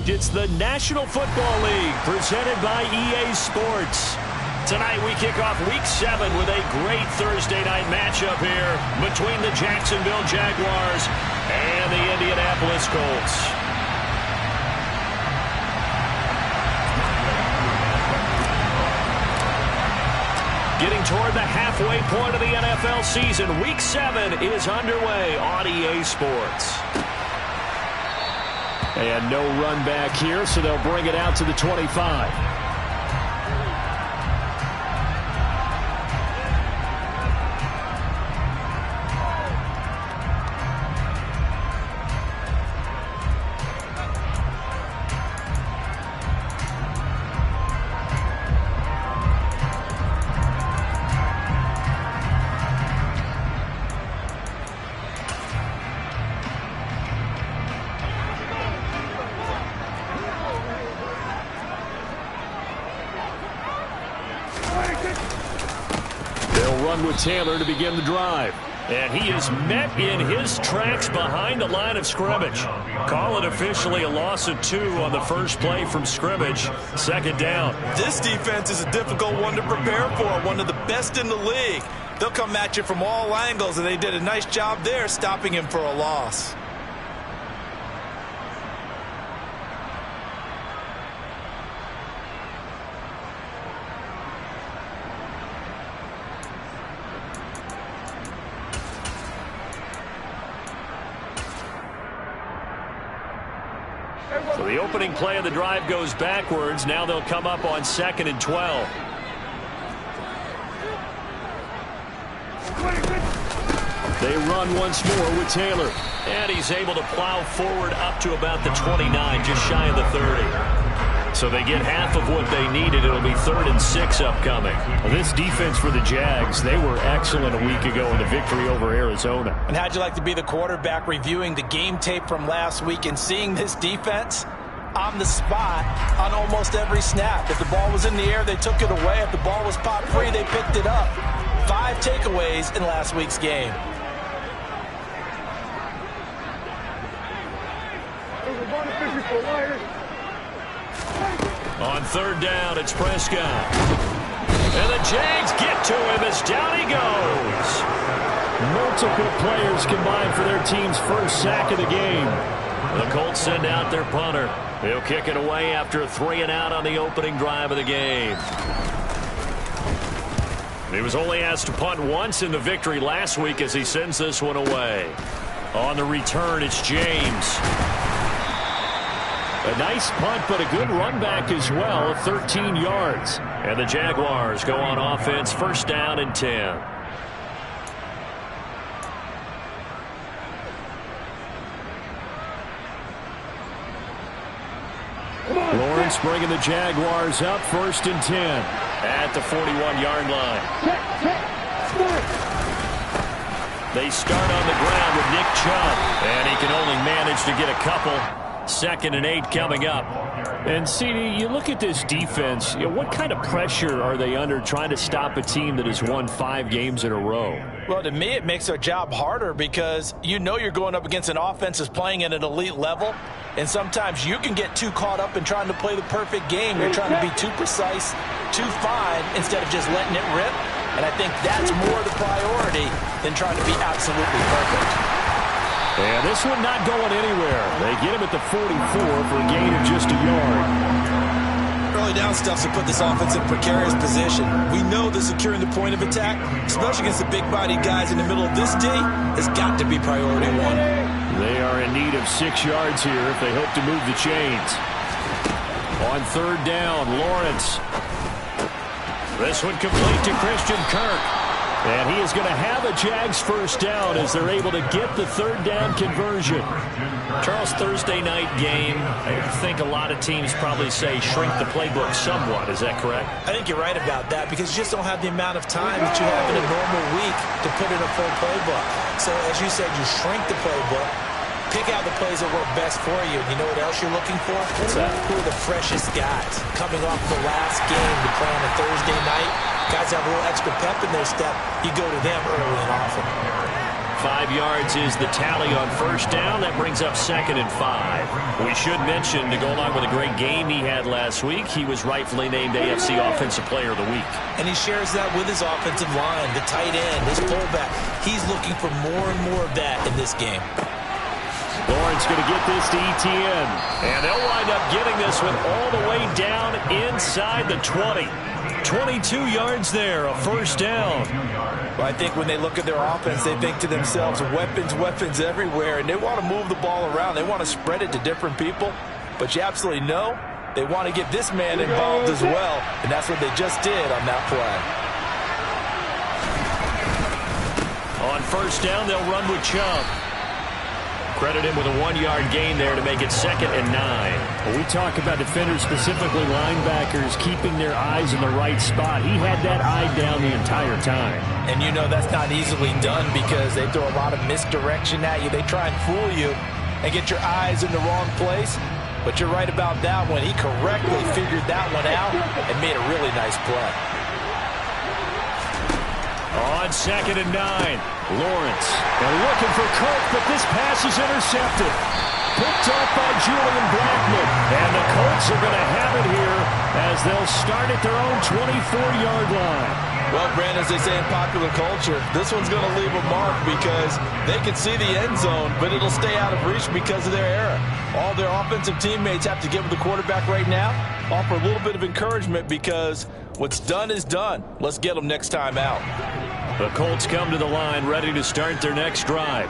It's the National Football League presented by EA Sports. Tonight we kick off Week 7 with a great Thursday night matchup here between the Jacksonville Jaguars and the Indianapolis Colts. Getting toward the halfway point of the NFL season, Week 7 is underway on EA Sports. And no run back here, so they'll bring it out to the 25. With Taylor to begin the drive. And he is met in his tracks behind the line of scrimmage. Call it officially a loss of 2 on the first play from scrimmage. Second down. This defense is a difficult one to prepare for, one of the best in the league. They'll come at you from all angles, and they did a nice job there stopping him for a loss. So the opening play of the drive goes backwards. Now they'll come up on 2nd and 12. They run once more with Taylor. And he's able to plow forward up to about the 29, just shy of the 30. So they get half of what they needed. It'll be 3rd and 6 upcoming. Well, this defense for the Jags, they were excellent a week ago in the victory over Arizona. And how'd you like to be the quarterback reviewing the game tape from last week and seeing this defense on the spot on almost every snap? If the ball was in the air, they took it away. If the ball was popped free, they picked it up. 5 takeaways in last week's game. On 3rd down, it's Prescott. And the Jags get to him as down he goes. Multiple players combined for their team's first sack of the game. The Colts send out their punter. He'll kick it away after a 3 and out on the opening drive of the game. He was only asked to punt once in the victory last week as he sends this one away. On the return, it's James. A nice punt, but a good run back as well, 13 yards. And the Jaguars go on offense, 1st down and 10. Lawrence bringing the Jaguars up, 1st and 10 at the 41-yard line. They start on the ground with Nick Chubb, and he can only manage to get a couple. 2nd and 8 coming up. And, CD, you look at this defense, what kind of pressure are they under trying to stop a team that has won 5 games in a row? Well, to me, it makes their job harder because you know you're going up against an offense that's playing at an elite level, and sometimes you can get too caught up in trying to play the perfect game. You're trying to be too precise, too fine, instead of just letting it rip. And I think that's more the priority than trying to be absolutely perfect. And this one not going anywhere. They get him at the 44 for a gain of just a yard. Early down stuff to put this offense in precarious position. We know that securing the point of attack, especially against the big-bodied guys in the middle of this D, has got to be priority 1. They are in need of 6 yards here if they hope to move the chains. On 3rd down, Lawrence. This one complete to Christian Kirk. And he is going to have a Jags 1st down as they're able to get the 3rd down conversion. Charles, Thursday night game, I think a lot of teams probably say shrink the playbook somewhat. Is that correct? I think you're right about that because you just don't have the amount of time that you have in a normal week to put in a full playbook. So, as you said, you shrink the playbook, pick out the plays that work best for you. You know what else you're looking for? What's that? Who are the freshest guys coming off the last game to play on a Thursday night? Guys have a little extra pep in their step. You go to them early and often. 5 yards is the tally on first down. That brings up 2nd and 5. We should mention, to go along with a great game he had last week, he was rightfully named AFC Offensive Player of the Week. And he shares that with his offensive line, the tight end, his fullback. He's looking for more and more of that in this game. Lawrence going to get this to ETN. And they'll wind up getting this one all the way down inside the 20. 22 yards there, a first down. Well, I think when they look at their offense, they think to themselves, weapons, weapons everywhere, and they want to move the ball around. They want to spread it to different people. But you absolutely know they want to get this man involved as well, and that's what they just did on that play. On first down, they'll run with Chubb. Credit him with a 1-yard gain there to make it 2nd and 9. Well, we talk about defenders, specifically linebackers, keeping their eyes in the right spot. He had that eye down the entire time. And you know that's not easily done because they throw a lot of misdirection at you. They try and fool you and get your eyes in the wrong place. But you're right about that one. He correctly figured that one out and made a really nice play. On 2nd and 9, Lawrence. They're looking for Kirk, but this pass is intercepted. Picked up by Julian Blackmon. And the Colts are going to have it here as they'll start at their own 24-yard line. Well, Brandon, as they say in popular culture, this one's going to leave a mark because they can see the end zone, but it'll stay out of reach because of their error. All their offensive teammates have to give the quarterback right now, offer a little bit of encouragement because what's done is done. Let's get them next time out. The Colts come to the line ready to start their next drive.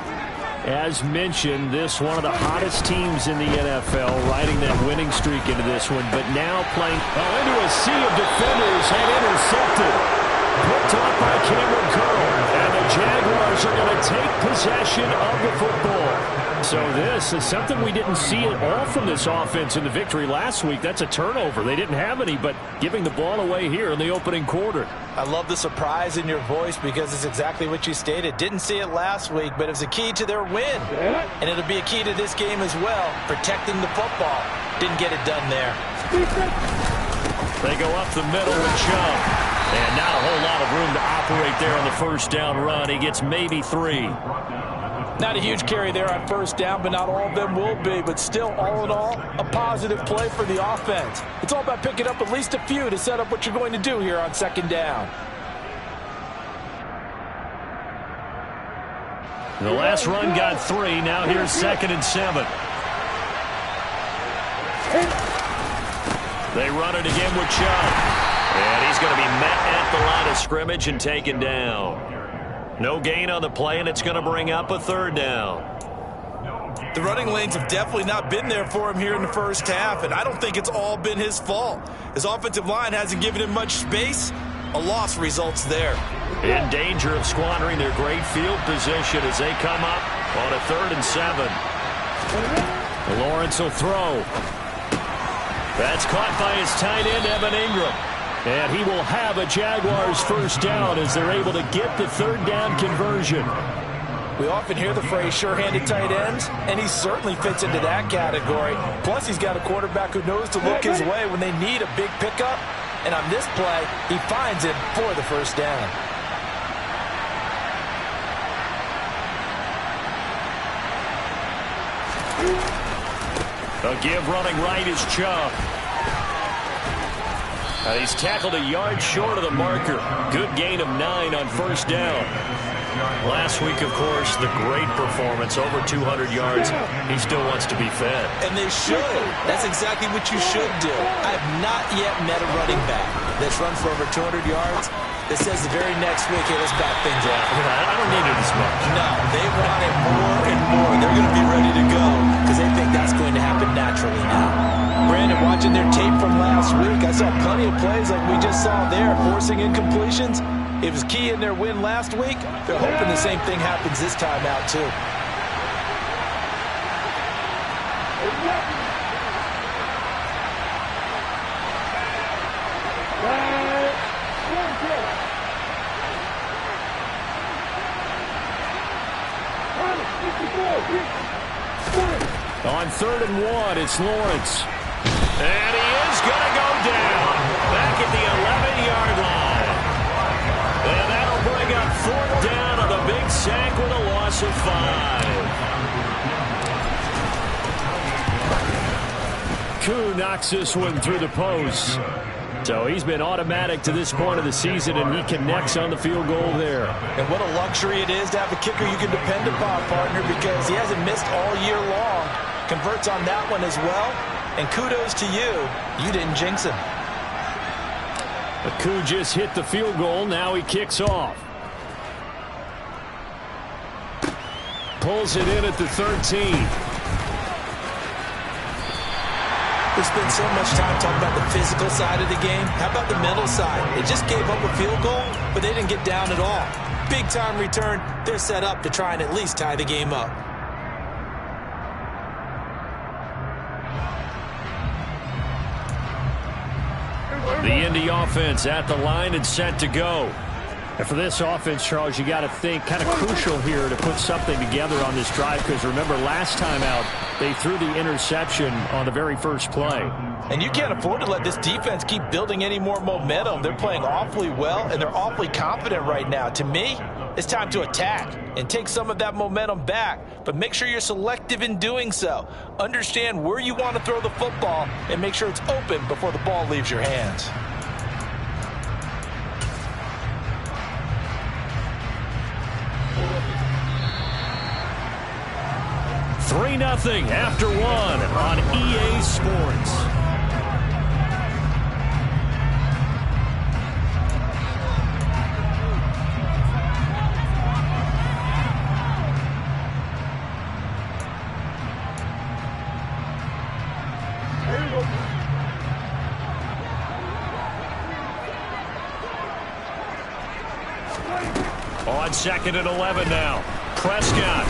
As mentioned, this one of the hottest teams in the NFL, riding that winning streak into this one, but now playing into a sea of defenders and intercepted. Picked off by Cameron Curl, and the Jaguars are going to take possession of the football. So this is something we didn't see at all from this offense in the victory last week. That's a turnover. They didn't have any, but giving the ball away here in the opening quarter. I love the surprise in your voice because it's exactly what you stated. Didn't see it last week, but it was a key to their win. And it'll be a key to this game as well, protecting the football. Didn't get it done there. They go up the middle with Chubb. And not a whole lot of room to operate there on the first down run. He gets maybe 3. Not a huge carry there on first down, but not all of them will be. But still, all in all, a positive play for the offense. It's all about picking up at least a few to set up what you're going to do here on second down. The last run got 3. Now here's 2nd and 7. They run it again with Chubb. And he's going to be met at the line of scrimmage and taken down. No gain on the play, and it's going to bring up a 3rd down. The running lanes have definitely not been there for him here in the first half, and I don't think it's all been his fault. His offensive line hasn't given him much space. A loss results there. In danger of squandering their great field position as they come up on a 3rd and 7. Lawrence will throw. That's caught by his tight end, Evan Ingram. And he will have a Jaguars first down as they're able to get the 3rd down conversion. We often hear the phrase sure-handed tight ends, and he certainly fits into that category. Plus, he's got a quarterback who knows to look his way when they need a big pickup. And on this play, he finds him for the first down. A give running right is Chubb. He's tackled a yard short of the marker. Good gain of 9 on first down. Last week, of course, the great performance, over 200 yards. He still wants to be fed. And they should. That's exactly what you should do. I have not yet met a running back that's run for over 200 yards that says the very next week, hey, let's back things up. I don't need it as much. No, they want it more and more. They're going to be ready to go because they think that's going to happen naturally now. Brandon, watching their tape from last week, I saw plenty of plays like we just saw there, forcing incompletions. It was key in their win last week. They're hoping the same thing happens this time out, too. On 3rd and 1, it's Lawrence. And he is going to go down back at the 11-yard line. And that'll bring up 4th down on the big sack with a loss of Koo knocks this one through the post. So he's been automatic to this point of the season, and he connects on the field goal there. And what a luxury it is to have a kicker you can depend upon, partner, because he hasn't missed all year long. Converts on that one as well. And kudos to you. You didn't jinx him. Koo just hit the field goal. Now he kicks off. Pulls it in at the 13. We spend so much time talking about the physical side of the game. How about the mental side? They just gave up a field goal, but they didn't get down at all. Big time return. They're set up to try and at least tie the game up. The Indy offense at the line and set to go. And for this offense, Charles, you got to think kind of crucial here to put something together on this drive, because remember last time out they threw the interception on the very first play. And you can't afford to let this defense keep building any more momentum. They're playing awfully well, and they're awfully confident right now. To me, it's time to attack and take some of that momentum back, but make sure you're selective in doing so. Understand where you want to throw the football and make sure it's open before the ball leaves your hands. 3-0 after one on EA Sports. On 2nd and 11 now. Prescott.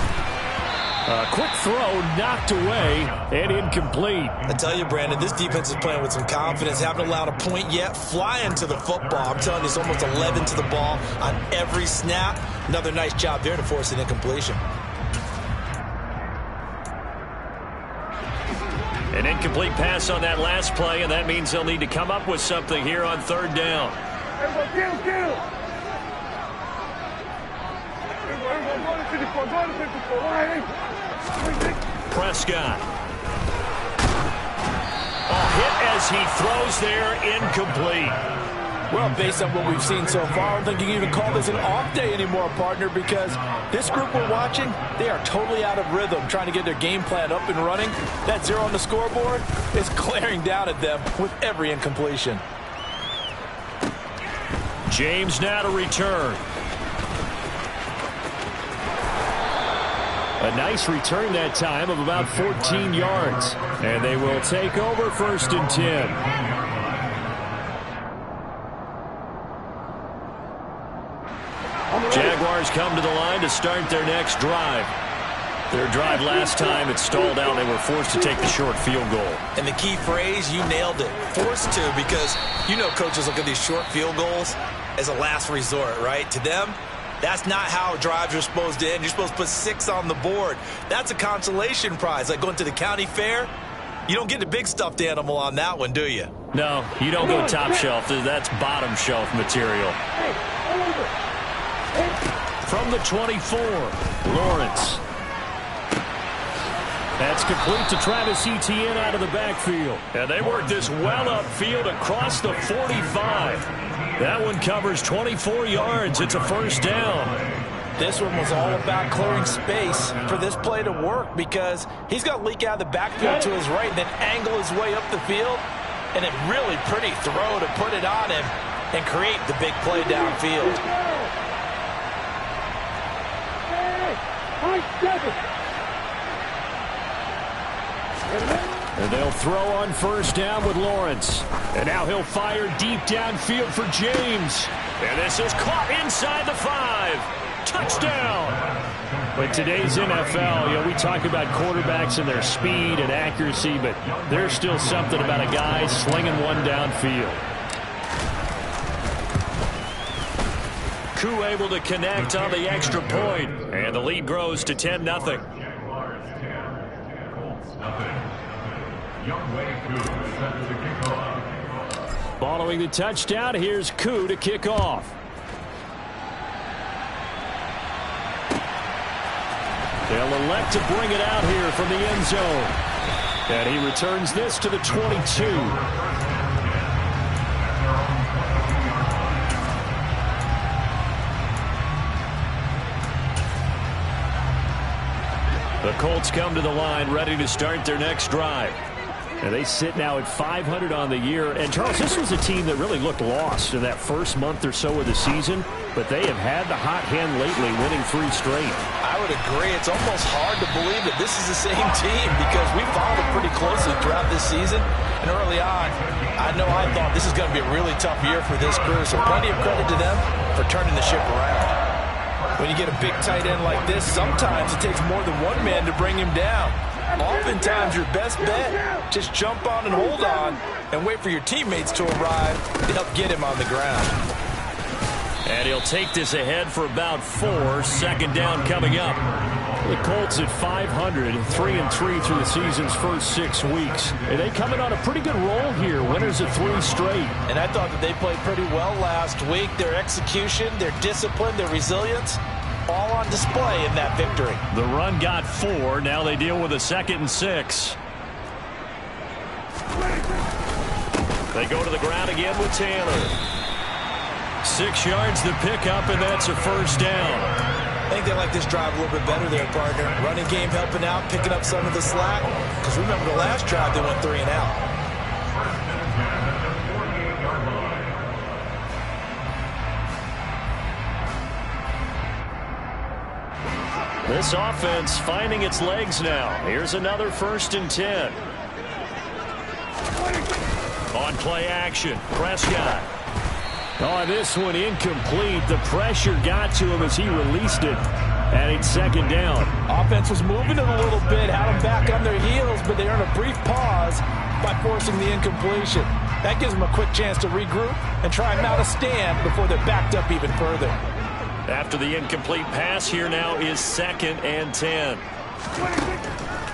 A quick throw knocked away and incomplete. I tell you, Brandon, this defense is playing with some confidence. Haven't allowed a point yet. Flying to the football. I'm telling you, it's almost 11 to the ball on every snap. Another nice job there to force an incompletion. An incomplete pass on that last play, and that means they'll need to come up with something here on 3rd down. Prescott. Hit as he throws there, incomplete. Well, based on what we've seen so far, I don't think you can even call this an off day anymore, partner, because this group we're watching, they are totally out of rhythm, trying to get their game plan up and running. That 0 on the scoreboard is glaring down at them with every incompletion. James now to return. A nice return that time of about 14 yards. And they will take over 1st and 10. Jaguars come to the line to start their next drive. Their drive last time, it stalled out. They were forced to take the short field goal. And the key phrase, you nailed it. Forced to, because you know coaches look at these short field goals as a last resort, right? To them, that's not how drives are supposed to end. You're supposed to put 6 on the board. That's a consolation prize. Like going to the county fair, you don't get the big stuffed animal on that one, do you? No, you don't go top shelf. That's bottom shelf material. From the 24, Lawrence. That's complete to Travis Etienne out of the backfield. And they work this well upfield across the 45. That one covers 24 yards. It's a 1st down. This one was all about clearing space for this play to work, because he's got to leak out of the backfield to his right and then angle his way up the field. And a really pretty throw to put it on him and create the big play downfield. And they'll throw on 1st down with Lawrence. And now he'll fire deep downfield for James. And this is caught inside the 5. Touchdown. But today's NFL, we talk about quarterbacks and their speed and accuracy, but there's still something about a guy slinging one downfield. Koo able to connect on the extra point, and the lead grows to 10-0. Following the touchdown, here's Koo to kick off. They'll elect to bring it out here from the end zone. And he returns this to the 22. The Colts come to the line, ready to start their next drive. And they sit now at 500 on the year. And, Charles, this was a team that really looked lost in that first month or so of the season, but they have had the hot hand lately, winning 3 straight. I would agree. It's almost hard to believe that this is the same team because we followed it pretty closely throughout this season. And early on, I thought this is going to be a really tough year for this crew, so plenty of credit to them for turning the ship around. When you get a big tight end like this, sometimes it takes more than one man to bring him down. Oftentimes, your best bet, just jump on and hold on and wait for your teammates to arrive to help get him on the ground. And he'll take this ahead for about 4. Second down coming up. The Colts at 500, 3-3 through the season's first 6 weeks. And they coming on a pretty good roll here, winners of 3 straight. And I thought that they played pretty well last week. Their execution, their discipline, their resilience, all on display in that victory. The run got 4. Now they deal with a 2nd and 6. They go to the ground again with Taylor. 6 yards the pickup, and that's a first down. I think they like this drive a little bit better there, partner. Running game helping out, picking up some of the slack. Because remember the last drive, they went 3 and out. This offense finding its legs now. Here's another 1st and 10. On play action, Prescott. Oh, this one incomplete. The pressure got to him as he released it. And it's 2nd down. Offense was moving it a little bit, had them back on their heels, but they earned a brief pause by forcing the incompletion. That gives them a quick chance to regroup and try and mount a stand before they're backed up even further. After the incomplete pass, here now is 2nd and 10.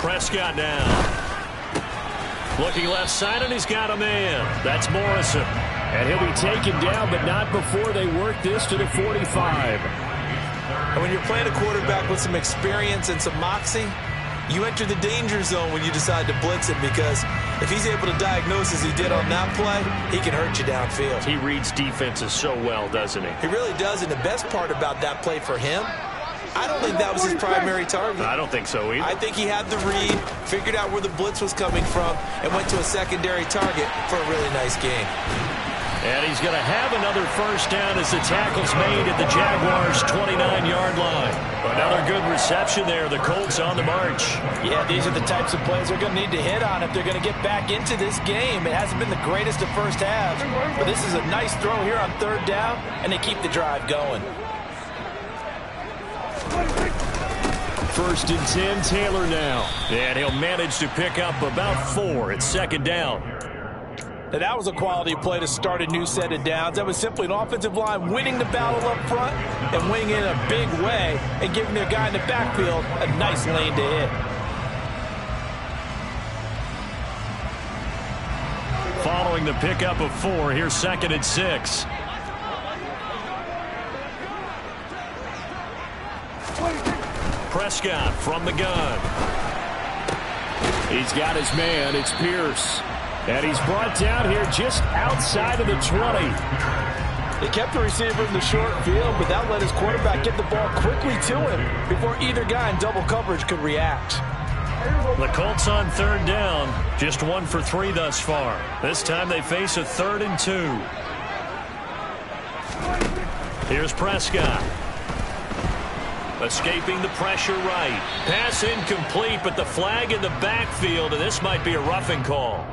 Prescott now. Looking left side, and he's got a man. That's Morrison. And he'll be taken down, but not before they work this to the 45. And when you're playing a quarterback with some experience and some moxie, you enter the danger zone when you decide to blitz him, because if he's able to diagnose as he did on that play, he can hurt you downfield. He reads defenses so well, doesn't he? He really does, and the best part about that play for him, I don't think that was his primary target. I don't think so either. I think he had the read, figured out where the blitz was coming from, and went to a secondary target for a really nice game. And he's going to have another first down as the tackle's made at the Jaguars' 29-yard line. Another good reception there. The Colts on the march. Yeah, these are the types of plays they're going to need to hit on if they're going to get back into this game. It hasn't been the greatest of first halves, but this is a nice throw here on 3rd down, and they keep the drive going. 1st and 10, Taylor now. And he'll manage to pick up about 4 at 2nd down. Now, that was a quality play to start a new set of downs. That was simply an offensive line winning the battle up front and winning it in a big way and giving their guy in the backfield a nice lane to hit. Following the pickup of 4, here's 2nd and 6. Prescott from the gun. He's got his man. It's Pierce. And he's brought down here just outside of the 20. They kept the receiver in the short field, but that let his quarterback get the ball quickly to him before either guy in double coverage could react. The Colts on 3rd down. Just 1 for 3 thus far. This time they face a 3rd and 2. Here's Prescott. Escaping the pressure right. Pass incomplete, but the flag in the backfield, and this might be a roughing call.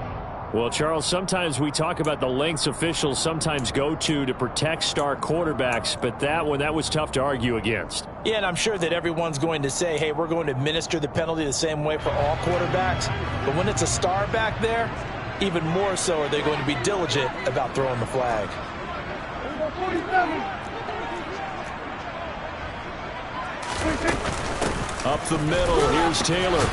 Well, Charles, sometimes we talk about the lengths officials sometimes go to protect star quarterbacks, but that was tough to argue against. Yeah, and I'm sure that everyone's going to say, hey, we're going to administer the penalty the same way for all quarterbacks. But when it's a star back there, even more so are they going to be diligent about throwing the flag. Up the middle, here's Taylor.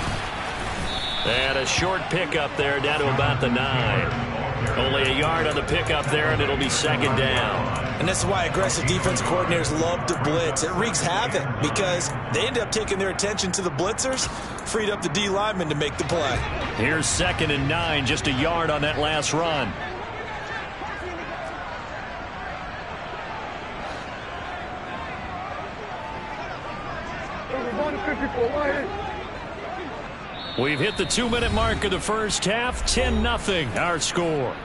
And a short pickup there down to about the 9. Only a yard on the pickup there, and it'll be 2nd down. And this is why aggressive defensive coordinators love to blitz. It wreaks havoc because they end up taking their attention to the blitzers, freed up the D lineman to make the play. Here's 2nd and 9, just a yard on that last run. We've hit the 2-minute mark of the first half. 10-0 our score.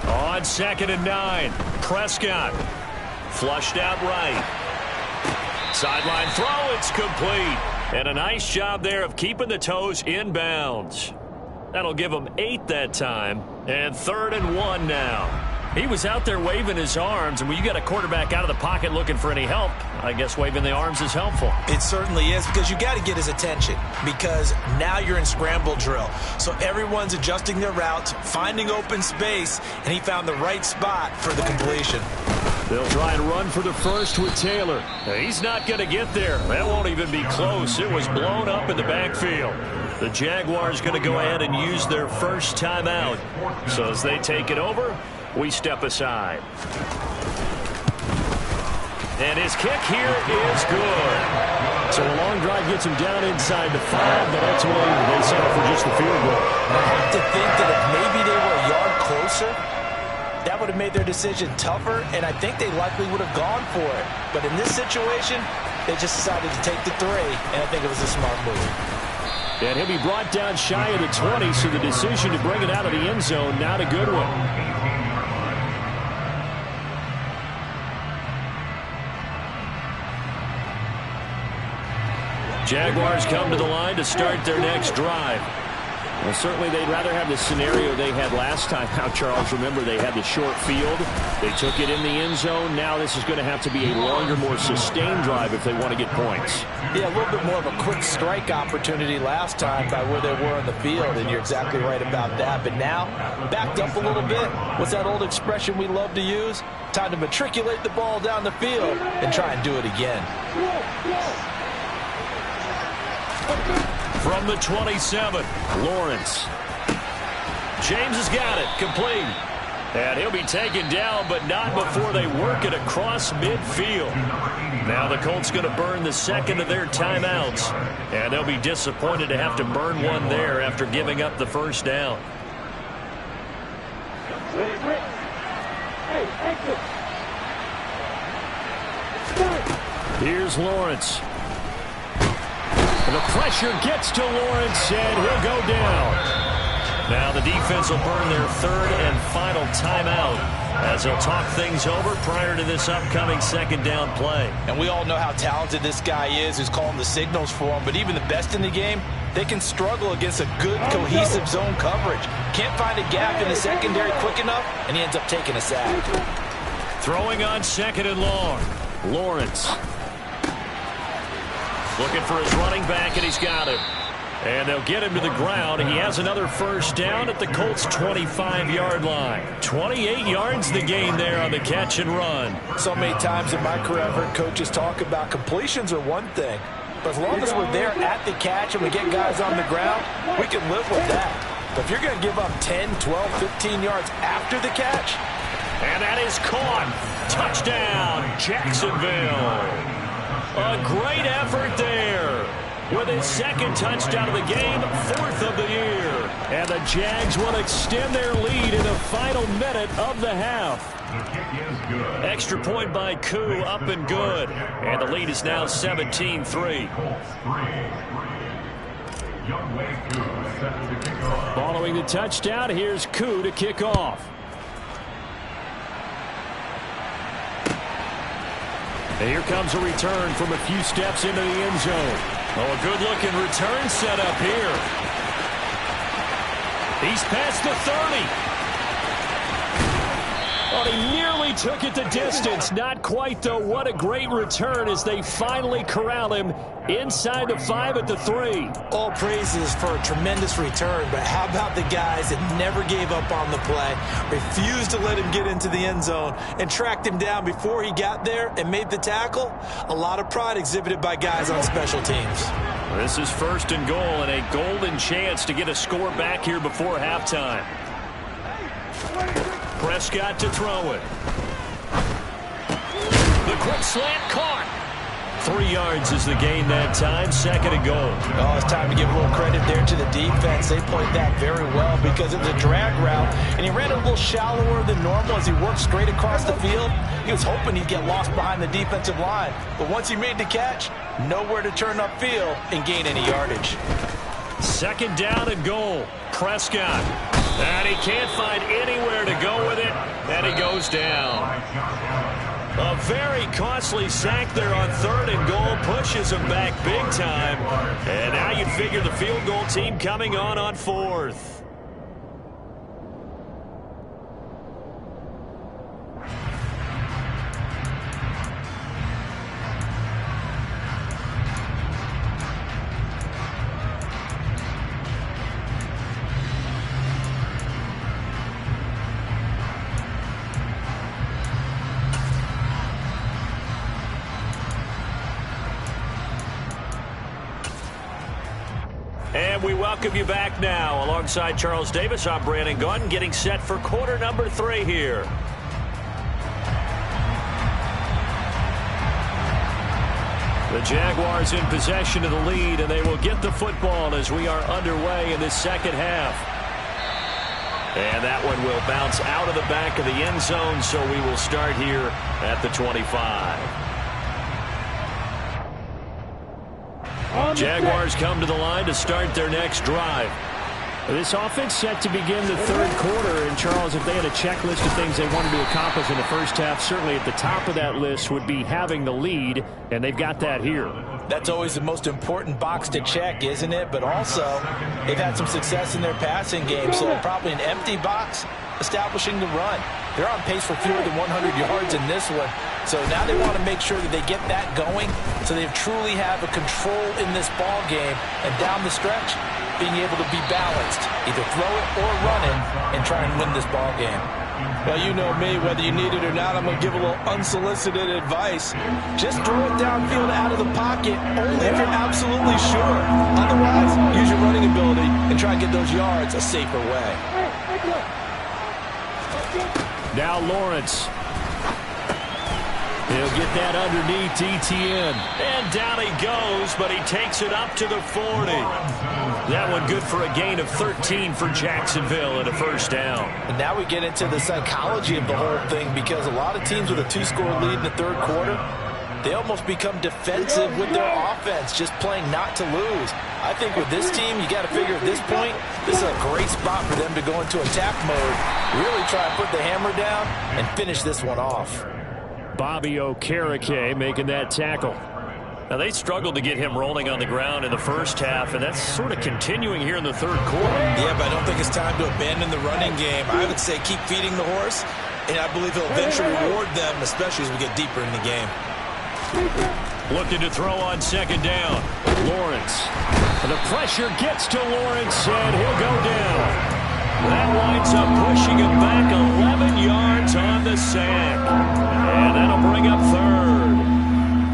On 2nd and 9, Prescott flushed out right. Sideline throw, it's complete. And a nice job there of keeping the toes inbounds. That'll give them 8 that time. And 3rd and 1 now. He was out there waving his arms, and when you got a quarterback out of the pocket looking for any help, I guess waving the arms is helpful. It certainly is, because you got to get his attention, because now you're in scramble drill. So everyone's adjusting their routes, finding open space, and he found the right spot for the completion. They'll try and run for the first with Taylor. He's not going to get there. That won't even be close. It was blown up in the backfield. The Jaguars going to go ahead and use their first timeout. So as they take it over, we step aside. And his kick here is good. So a long drive gets him down inside the 5, but ultimately they settle for just the field goal. I have to think that if maybe they were a yard closer, that would have made their decision tougher, and I think they likely would have gone for it. But in this situation, they just decided to take the 3, and I think it was a smart move. And he'll be brought down shy of the 20, so the decision to bring it out of the end zone, not a good one. Jaguars come to the line to start their next drive. Well, certainly they'd rather have the scenario they had last time out, Charles. Remember, they had the short field. They took it in the end zone. Now this is going to have to be a longer, more sustained drive if they want to get points. Yeah, a little bit more of a quick strike opportunity last time by where they were on the field, and you're exactly right about that. But now, backed up a little bit. What's that old expression we love to use? Time to matriculate the ball down the field and try and do it again. From the 27, Lawrence. James has got it, complete. And he'll be taken down, but not before they work it across midfield. Now the Colts going to burn the second of their timeouts. And they'll be disappointed to have to burn one there after giving up the first down. Here's Lawrence. The pressure gets to Lawrence, and he'll go down. Now the defense will burn their 3rd and final timeout as they'll talk things over prior to this upcoming 2nd down play. And we all know how talented this guy is who's calling the signals for him, but even the best in the game, they can struggle against a good, cohesive zone coverage. Can't find a gap in the secondary quick enough, and he ends up taking a sack. Throwing on 2nd and long. Lawrence. Looking for his running back, and he's got him. And they'll get him to the ground. He has another first down at the Colts' 25-yard line. 28 yards the gain there on the catch and run. So many times in my career I've heard coaches talk about completions are one thing. But as long as we're there at the catch and we get guys on the ground, we can live with that. But if you're going to give up 10, 12, 15 yards after the catch. And that is caught. Touchdown, Jacksonville. A great effort there. With his 2nd touchdown of the game, 4th of the year. And the Jags will extend their lead in the final minute of the half. Extra point by Koo, up and good. And the lead is now 17-3. Following the touchdown, here's Koo to kick off. And here comes a return from a few steps into the end zone. Oh, a good-looking return set up here. He's past the 30. Oh, he nearly took it the distance. Not quite, though. What a great return as they finally corral him inside the 5 at the 3. All praises for a tremendous return, but how about the guys that never gave up on the play, refused to let him get into the end zone, and tracked him down before he got there and made the tackle? A lot of pride exhibited by guys on special teams. This is 1st and goal and a golden chance to get a score back here before halftime. Prescott to throw it. The quick slant caught. 3 yards is the gain that time. 2nd and goal. Oh, it's time to give a little credit there to the defense. They played that very well because it was a drag route, and he ran a little shallower than normal as he worked straight across the field. He was hoping he'd get lost behind the defensive line, but once he made the catch, nowhere to turn upfield and gain any yardage. 2nd down and goal. Prescott. And he can't find anywhere to go with it, and he goes down. A very costly sack there on 3rd and goal, pushes him back big time. And now you'd figure the field goal team coming on 4th. And we welcome you back now. Alongside Charles Davis, I'm Brandon Gaudin, getting set for quarter number 3 here. The Jaguars in possession of the lead, and they will get the football as we are underway in this 2nd half. And that one will bounce out of the back of the end zone, so we will start here at the 25. Jaguars come to the line to start their next drive. This offense set to begin the 3rd quarter, and Charles, if they had a checklist of things they wanted to accomplish in the 1st half, certainly at the top of that list would be having the lead, and they've got that here. That's always the most important box to check, isn't it? But also, they've had some success in their passing game, so probably an empty box establishing the run. They're on pace for fewer than 100 yards in this one. So now they want to make sure that they get that going so they truly have a control in this ball game. And down the stretch, being able to be balanced, either throw it or run it and try and win this ball game. Well, you know me, whether you need it or not, I'm going to give a little unsolicited advice. Just throw it downfield out of the pocket, only if you're absolutely sure. Otherwise, use your running ability and try and get those yards a safer way. Now Lawrence. He'll get that underneath ETN. And down he goes, but he takes it up to the 40. That one good for a gain of 13 for Jacksonville and a 1st down. And now we get into the psychology of the whole thing, because a lot of teams with a 2-score lead in the 3rd quarter, they almost become defensive with their offense, just playing not to lose. I think with this team, you got to figure at this point, this is a great spot for them to go into attack mode, really try and put the hammer down and finish this one off. Bobby Okereke making that tackle. Now, they struggled to get him rolling on the ground in the 1st half, and that's sort of continuing here in the 3rd quarter. Yeah, but I don't think it's time to abandon the running game. I would say keep feeding the horse, and I believe he'll eventually reward them, especially as we get deeper in the game. Looking to throw on 2nd down. Lawrence. And the pressure gets to Lawrence, and he'll go down. That winds up pushing him back 11 yards on the sack. And that'll bring up 3rd.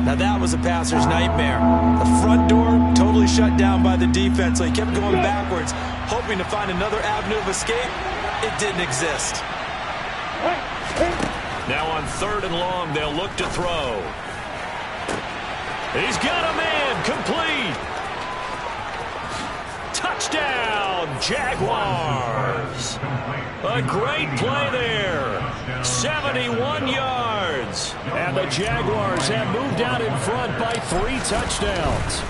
Now that was a passer's nightmare. The front door totally shut down by the defense, so he kept going backwards, hoping to find another avenue of escape. It didn't exist. Now on 3rd and long, they'll look to throw. He's got a man, complete. Touchdown, Jaguars. A great play there. 71 yards. And the Jaguars have moved out in front by 3 touchdowns.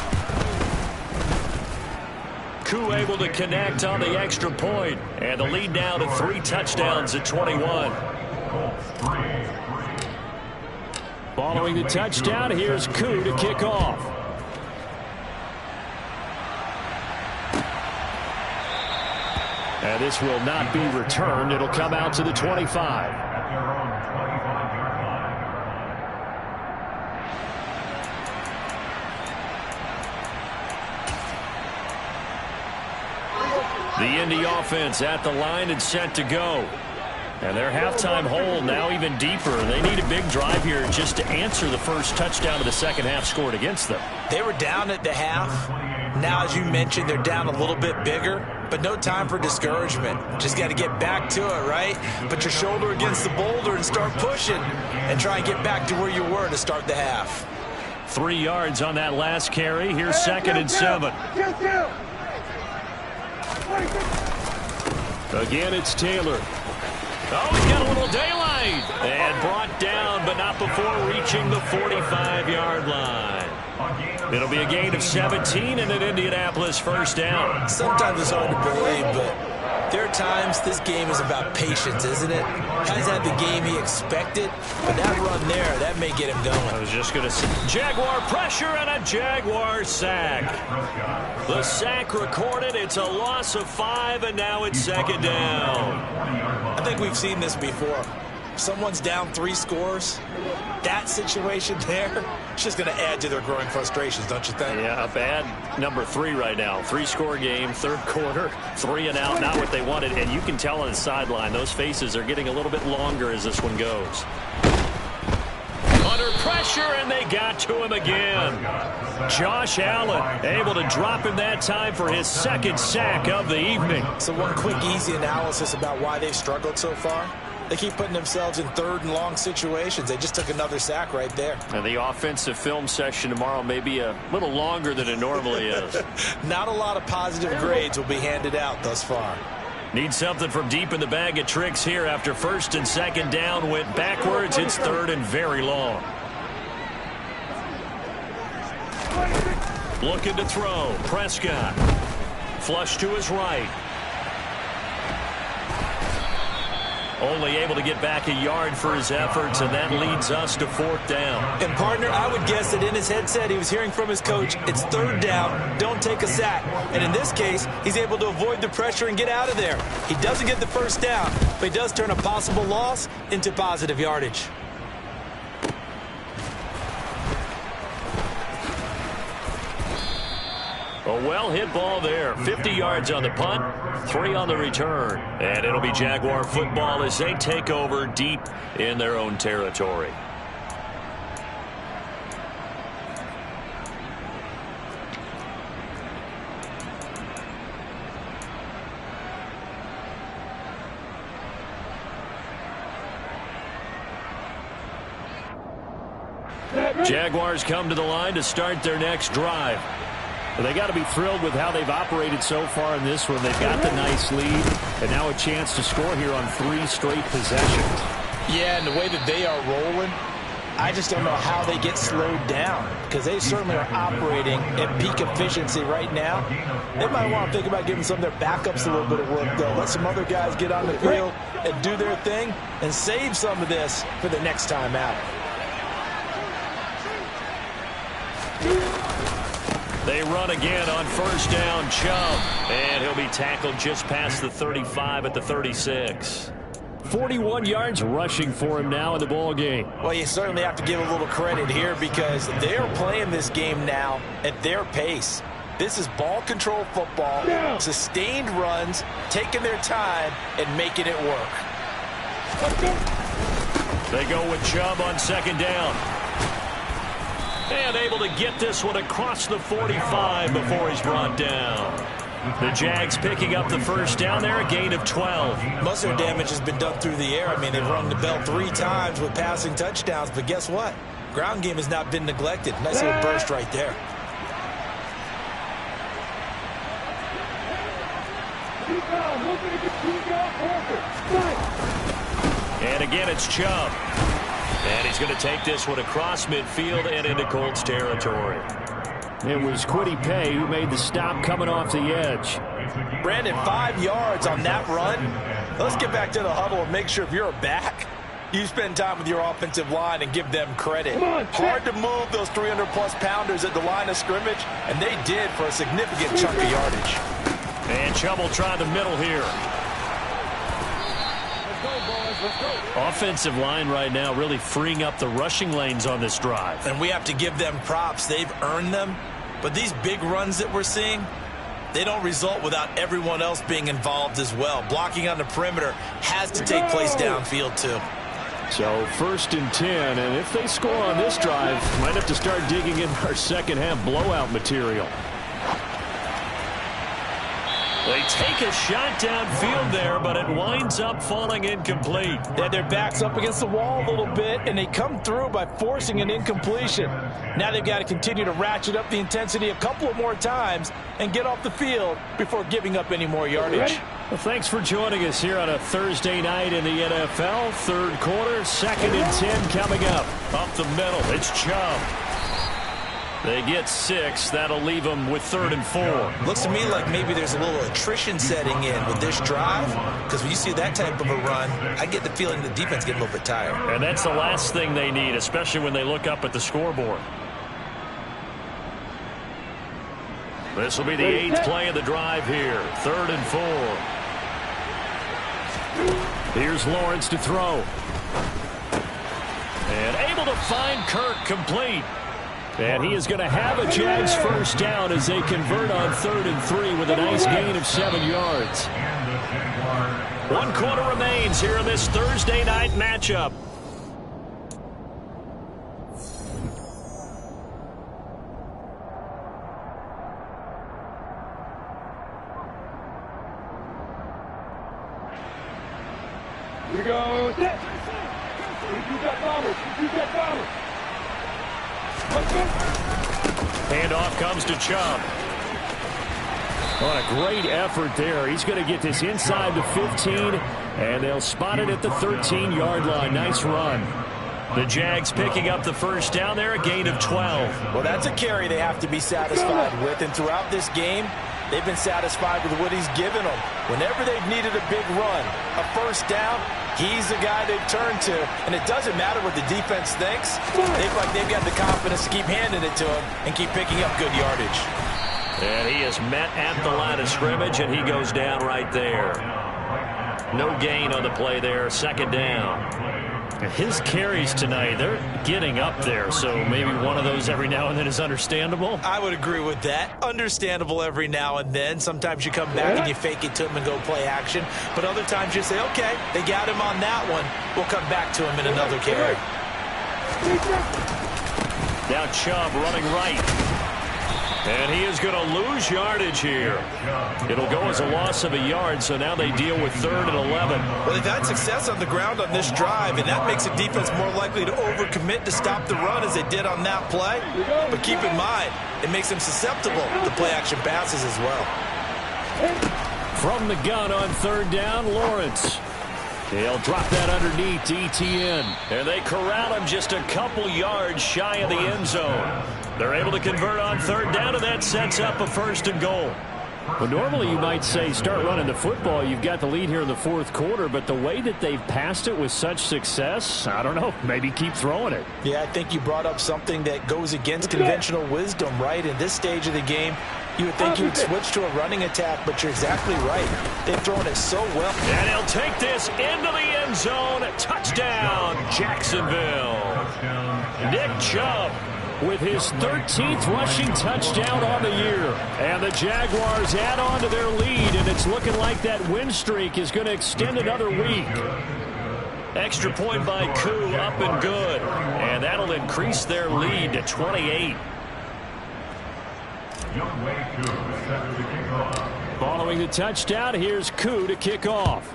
Koo able to connect on the extra point. And the lead now to 3 touchdowns at 21. Following the touchdown, here's Koo to kick off. And this will not be returned. It'll come out to the 25. The Indy offense at the line and set to go. And their halftime hole now even deeper. They need a big drive here just to answer the first touchdown of the second half scored against them. They were down at the half. Now, as you mentioned, they're down a little bit bigger, but no time for discouragement. Just got to get back to it, right? Put your shoulder against the boulder and start pushing and try and get back to where you were to start the half. 3 yards on that last carry. Here's 2nd and 7. Again, it's Taylor. Oh, he's got a little daylight. And brought down, but not before reaching the 45-yard line. It'll be a gain of 17 and an Indianapolis first down. Sometimes it's hard to believe, but there are times this game is about patience, isn't it? Has had the game he expected, but that run there, that may get him going. I was just going to say, Jaguar pressure and a Jaguar sack. The sack recorded. It's a loss of 5, and now it's 2nd down. I think we've seen this before. Someone's down 3 scores. That situation there, it's just going to add to their growing frustrations, don't you think? Yeah, a bad number 3 right now. 3-score game, 3rd quarter, 3 and out, not what they wanted. And you can tell on the sideline, those faces are getting a little bit longer as this one goes. Under pressure, and they got to him again. Josh Allen able to drop him that time for his 2nd sack of the evening. So one quick, easy analysis about why they've struggled so far. They keep putting themselves in 3rd and long situations. They just took another sack right there. And the offensive film session tomorrow may be a little longer than it normally is. Not a lot of positive grades will be handed out thus far. Need something from deep in the bag of tricks here after 1st and 2nd down. Went backwards. It's 3rd and very long. Looking to throw. Prescott. Flush to his right. Only able to get back a yard for his efforts, and that leads us to 4th down. And, partner, I would guess that in his headset he was hearing from his coach, it's 3rd down, don't take a sack. And in this case, he's able to avoid the pressure and get out of there. He doesn't get the 1st down, but he does turn a possible loss into positive yardage. A well-hit ball there. 50 yards on the punt, 3 on the return. And it'll be Jaguar football as they take over deep in their own territory. Jaguars come to the line to start their next drive. Well, they got to be thrilled with how they've operated so far in this one. They've got the nice lead, and now a chance to score here on 3 straight possessions. Yeah, and the way that they are rolling, I just don't know how they get slowed down, because they certainly are operating at peak efficiency right now. They might want to think about giving some of their backups a little bit of work, though. Let some other guys get on the field and do their thing and save some of this for the next time out. They run again on 1st down, Chubb, and he'll be tackled just past the 35 at the 36. 41 yards rushing for him now in the ball game. Well, you certainly have to give a little credit here because they're playing this game now at their pace. This is ball control football, sustained runs, taking their time and making it work. They go with Chubb on 2nd down. And able to get this one across the 45 before he's brought down. The Jags picking up the 1st down there, a gain of 12. Most of their damage has been done through the air. I mean, they've rung the bell 3 times with passing touchdowns, but guess what? Ground game has not been neglected. Nice little burst right there. And again, it's Chubb. And he's going to take this one across midfield and into Colts territory. It was Kwity Paye who made the stop coming off the edge. Brandon, 5 yards on that run. Let's get back to the huddle and make sure if you're a back, you spend time with your offensive line and give them credit. Hard to move those 300-plus pounders at the line of scrimmage, and they did for a significant chunk of yardage. And Chubb will try the middle here. Offensive line right now really freeing up the rushing lanes on this drive. And we have to give them props. They've earned them. But these big runs that we're seeing, they don't result without everyone else being involved as well. Blocking on the perimeter has to take place downfield too. So 1st and 10, and if they score on this drive, might have to start digging in our second half blowout material. They take a shot downfield there, but it winds up falling incomplete. They had their backs up against the wall a little bit, and they come through by forcing an incompletion. Now they've got to continue to ratchet up the intensity a couple of more times and get off the field before giving up any more yardage. Well, thanks for joining us here on a Thursday night in the NFL. 3rd quarter, 2nd and 10 coming up. Up the middle, it's Chubb. They get 6. That'll leave them with 3rd and 4. Looks to me like maybe there's a little attrition setting in with this drive, because when you see that type of a run, I get the feeling the defense getting a little bit tired. And that's the last thing they need, especially when they look up at the scoreboard. This will be the 8th play of the drive here. 3rd and 4. Here's Lawrence to throw. And able to find Kirk complete. And he is going to have a Jags first down as they convert on 3rd and 3 with a nice gain of 7 yards. 1 quarter remains here in this Thursday night matchup. Here we go. You got bombers. You got bombers. Handoff comes to Chubb. What a great effort there. He's going to get this inside the 15, and they'll spot it at the 13-yard line. Nice run. The Jags picking up the first down there, a gain of 12. Well, that's a carry they have to be satisfied with, and throughout this game, they've been satisfied with what he's given them. Whenever they've needed a big run, a first down, he's the guy they've turned to. And it doesn't matter what the defense thinks. They feel like they've got the confidence to keep handing it to him and keep picking up good yardage. And he is met at the line of scrimmage, and he goes down right there. No gain on the play there, 2nd down. His carries tonight, they're getting up there, so maybe one of those every now and then is understandable. I would agree with that. Understandable every now and then. Sometimes you come back and you fake it to him and go play action. But other times you say, okay, they got him on that one. We'll come back to him in another carry. Now Chubb running right. And he is going to lose yardage here. It'll go as a loss of a yard, so now they deal with 3rd and 11. Well, they've had success on the ground on this drive, and that makes the defense more likely to overcommit to stop the run as they did on that play. But keep in mind, it makes them susceptible to play-action passes as well. From the gun on 3rd down, Lawrence. He'll drop that underneath to ETN. And they corral him just a couple yards shy of the end zone. They're able to convert on 3rd down, and that sets up a 1st and goal. Well, normally you might say start running the football. You've got the lead here in the 4th quarter, but the way that they've passed it with such success, I don't know, maybe keep throwing it. Yeah, I think you brought up something that goes against conventional wisdom, right? In this stage of the game, you would think you would switch to a running attack, but you're exactly right. They've thrown it so well. And he'll take this into the end zone. Touchdown, Jacksonville. Nick Chubb with his 13th rushing touchdown on the year. And the Jaguars add on to their lead, and it's looking like that win streak is going to extend another week. Extra point by Koo, up and good. And that'll increase their lead to 28. Following the touchdown, here's Koo to kick off.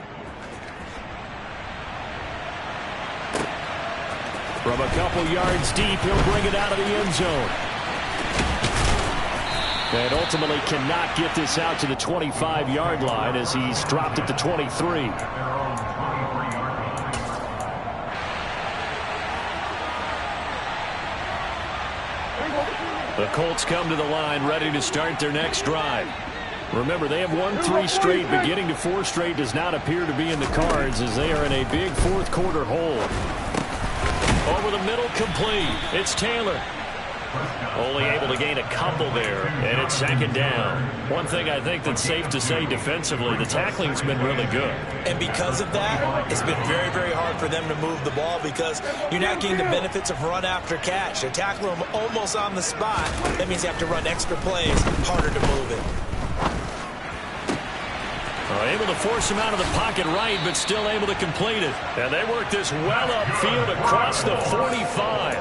From a couple yards deep, he'll bring it out of the end zone. And ultimately cannot get this out to the 25-yard line as he's dropped at the 23. The Colts come to the line ready to start their next drive. Remember, they have won 3 straight, but getting to 4 straight does not appear to be in the cards as they are in a big 4th quarter hole. Over the middle, complete. It's Taylor. Only able to gain a couple there, and it's second down. One thing I think that's safe to say defensively, the tackling's been really good. And because of that, it's been very, very hard for them to move the ball because you're not getting the benefits of run after catch. They're tackling them almost on the spot. That means you have to run extra plays, harder to move it. Able to force him out of the pocket right, but still able to complete it. And they work this well upfield across the 45.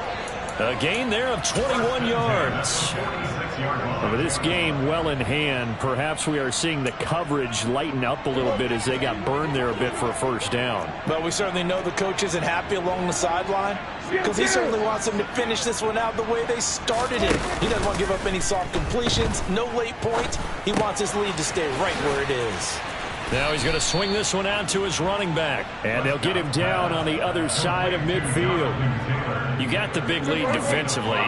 A gain there of 21 yards. And with this game well in hand, perhaps we are seeing the coverage lighten up a little bit as they got burned there a bit for a first down. But we certainly know the coach isn't happy along the sideline because he certainly wants them to finish this one out the way they started it. He doesn't want to give up any soft completions, no late points. He wants his lead to stay right where it is. Now he's going to swing this one out to his running back. And they'll get him down on the other side of midfield. You got the big lead defensively.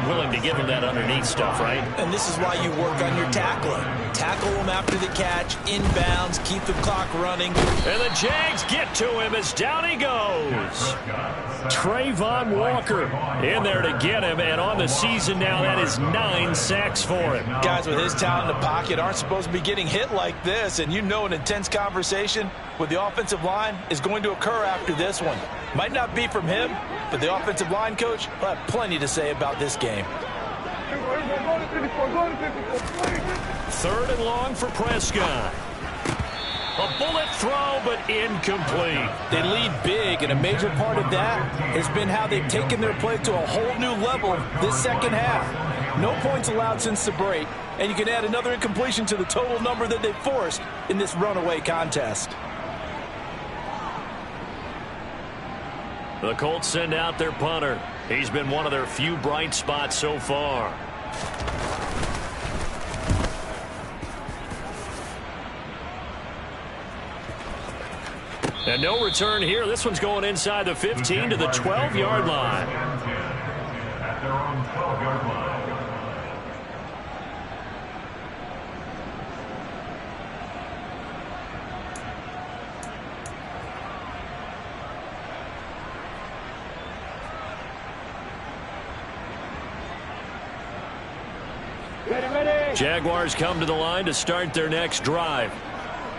Willing to give him that underneath stuff, right? And this is why you work on your tackling. Tackle him after the catch, inbounds, keep the clock running. And the Jags get to him as down he goes. Trayvon Walker in there to get him, and on the season now, that is 9 sacks for him. Guys with his talent in the pocket aren't supposed to be getting hit like this, and you know an intense conversation with the offensive line is going to occur after this one. Might not be from him, but the offensive line coach will have plenty to say about this game. 3rd and long for Prescott. A bullet throw, but incomplete. They lead big, and a major part of that has been how they've taken their play to a whole new level this second half. No points allowed since the break, and you can add another incompletion to the total number that they've forced in this runaway contest. The Colts send out their punter. He's been one of their few bright spots so far. And no return here. This one's going inside the 15 to the 12-yard line. At their own 12-yard line. Jaguars come to the line to start their next drive.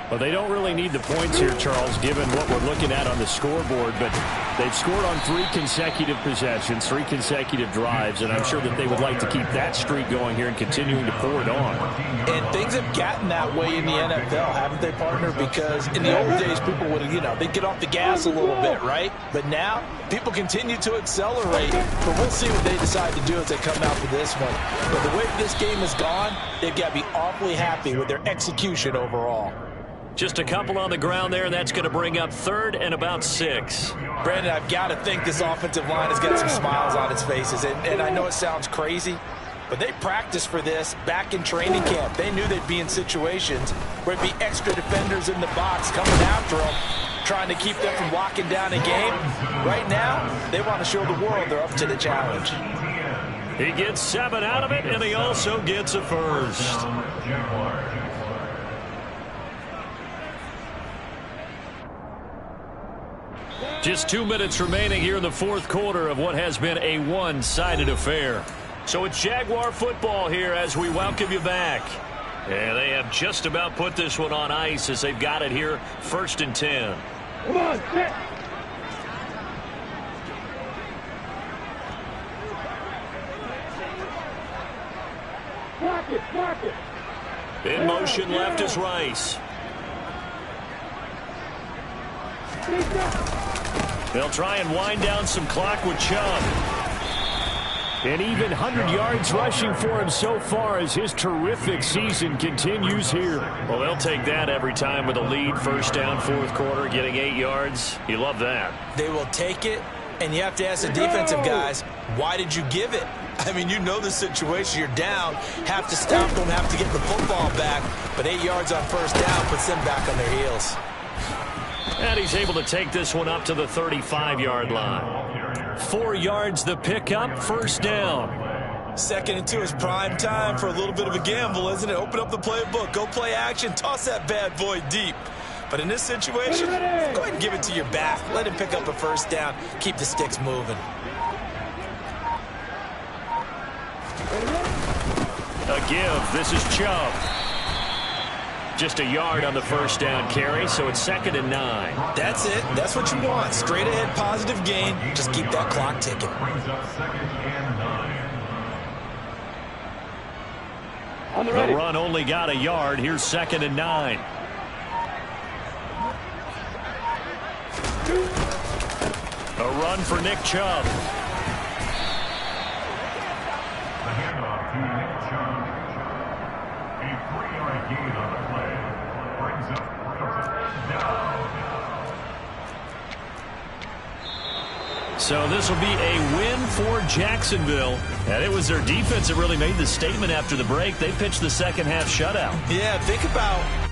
Well, they don't really need the points here, Charles, given what we're looking at on the scoreboard, but they've scored on 3 consecutive possessions, 3 consecutive drives, and I'm sure that they would like to keep that streak going here and continuing to pour it on. And things have gotten that way in the NFL, haven't they, partner? Because in the old days, people would, they'd get off the gas a little bit, right? But now, people continue to accelerate, but we'll see what they decide to do as they come out for this one. But the way this game has gone, they've got to be awfully happy with their execution overall. Just a couple on the ground there, and that's going to bring up 3rd and about 6. Brandon, I've got to think this offensive line has got some smiles on its faces. And I know it sounds crazy, but they practiced for this back in training camp. They knew they'd be in situations where it'd be extra defenders in the box coming after them, trying to keep them from locking down a game. Right now, they want to show the world they're up to the challenge. He gets 7 out of it, and he also gets a first. Just 2 minutes remaining here in the 4th quarter of what has been a one-sided affair. So it's Jaguar football here as we welcome you back. And they have just about put this one on ice as they've got it here, 1st and 10. Come on, set. Block it. In motion left is Rice. They'll try and wind down some clock with Chubb. And even 100 yards rushing for him so far as his terrific season continues here. Well, they'll take that every time with a lead. 1st down, 4th quarter, getting 8 yards. You love that. They will take it, and you have to ask the defensive guys, why did you give it? I mean, you know the situation. You're down, have to stop them, have to get the football back. But 8 yards on 1st down puts them back on their heels. And he's able to take this one up to the 35-yard line. 4 yards the pickup, 1st down. 2nd and 2 is prime time for a little bit of a gamble, isn't it? Open up the playbook, go play action, toss that bad boy deep. But in this situation, go ahead and give it to your back. Let him pick up a 1st down, keep the sticks moving. A give. This is Chubb. Just a yard on the first down carry, so it's 2nd and 9. That's it. That's what you want. Straight ahead positive gain. Just keep that clock ticking. The run only got a yard. Here's 2nd and 9. A run for Nick Chubb. The handoff to Nick Chubb. A 3-yard gain on the play. Brings up down. So this will be a win for Jacksonville. And it was their defense that really made the statement after the break. They pitched the second half shutout. Yeah, think about